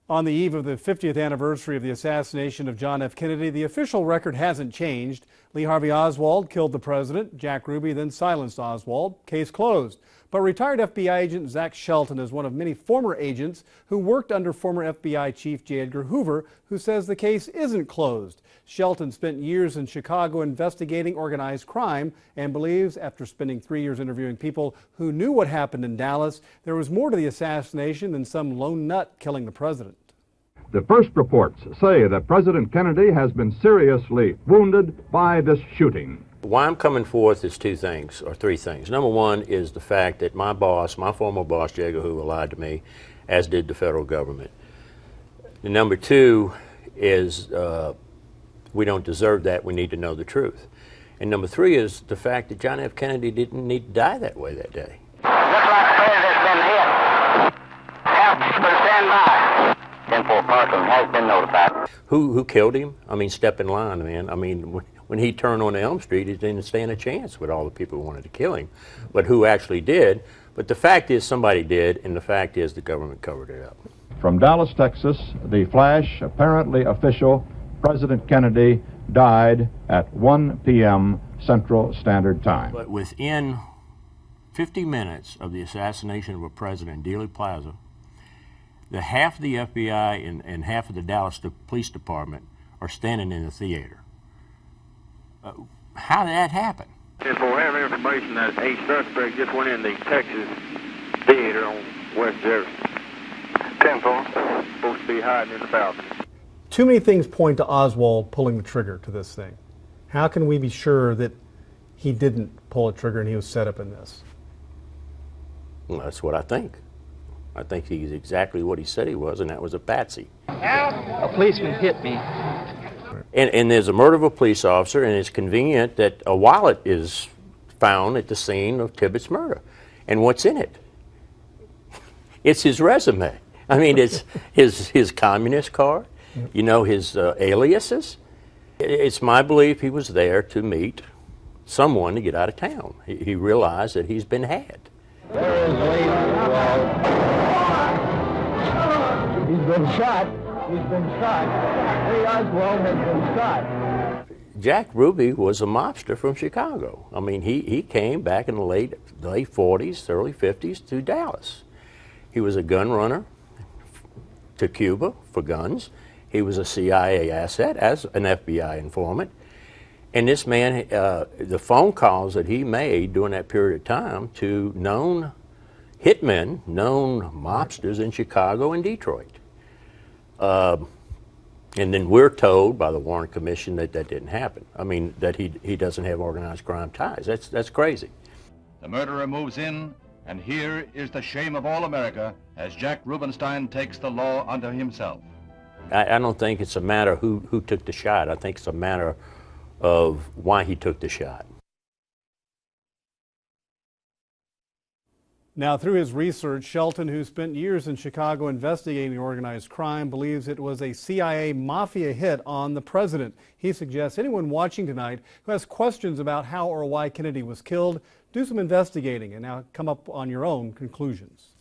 On the eve of the 50th anniversary of the assassination of John F. Kennedy, the official record hasn't changed. Lee Harvey Oswald killed the president. Jack Ruby then silenced Oswald. Case closed. But retired FBI agent Zach Shelton is one of many former agents who worked under former FBI Chief J. Edgar Hoover, who says the case isn't closed. Shelton spent years in Chicago investigating organized crime and believes, after spending 3 years interviewing people who knew what happened in Dallas, there was more to the assassination than some lone nut killing the president. The first reports say that President Kennedy has been seriously wounded by this shooting. Why I'm coming forth is two things, or three things. Number one is the fact that my boss, my former boss, J. Edgar Hoover, lied to me, as did the federal government. And number two is we don't deserve that. We need to know the truth. And number three is the fact that John F. Kennedy didn't need to die that way that day. Looks like the president's been hit. Help, but stand by. 10-4 Parkland has been notified. Who killed him? I mean, step in line, man. I mean, when he turned on Elm Street, he didn't stand a chance with all the people who wanted to kill him. But who actually did? But the fact is somebody did, and the fact is the government covered it up. From Dallas, Texas, the flash, apparently official, President Kennedy died at 1 p.m. Central Standard Time. But within 50 minutes of the assassination of a president in Dealey Plaza, the half of the FBI and half of the Dallas Police Department are standing in the theater. How did that happen? If we have information that a suspect just went in the Texas theater on West Jefferson. 10-4. Supposed to be hiding in the balcony. Too many things point to Oswald pulling the trigger to this thing. How can we be sure that he didn't pull a trigger and he was set up in this? Well, that's what I think. I think he's exactly what he said he was, and that was a patsy. A policeman hit me. And there's a murder of a police officer, and it's convenient that a wallet is found at the scene of Tibbetts' murder. And what's in it? It's his resume. I mean, it's his communist card, you know, his aliases. It's my belief he was there to meet someone to get out of town. He realized that he's been had. There is Lee Oswald. He's been shot. He's been shot. Lee Oswald has been shot. Jack Ruby was a mobster from Chicago. I mean, he came back in the late 40s, early 50s to Dallas. He was a gun runner to Cuba for guns. He was a CIA asset as an FBI informant. And this man, the phone calls that he made during that period of time to known hitmen, known mobsters in Chicago and Detroit. And then we're told by the Warren Commission that that didn't happen. I mean, that he doesn't have organized crime ties. That's crazy. The murderer moves in, and here is the shame of all America as Jack Rubenstein takes the law unto himself. I don't think it's a matter who took the shot. I think it's a matter of why he took the shot. Now, through his research, Shelton, who spent years in Chicago investigating organized crime, believes it was a CIA mafia hit on the president. He suggests anyone watching tonight who has questions about how or why Kennedy was killed, do some investigating and now come up on your own conclusions.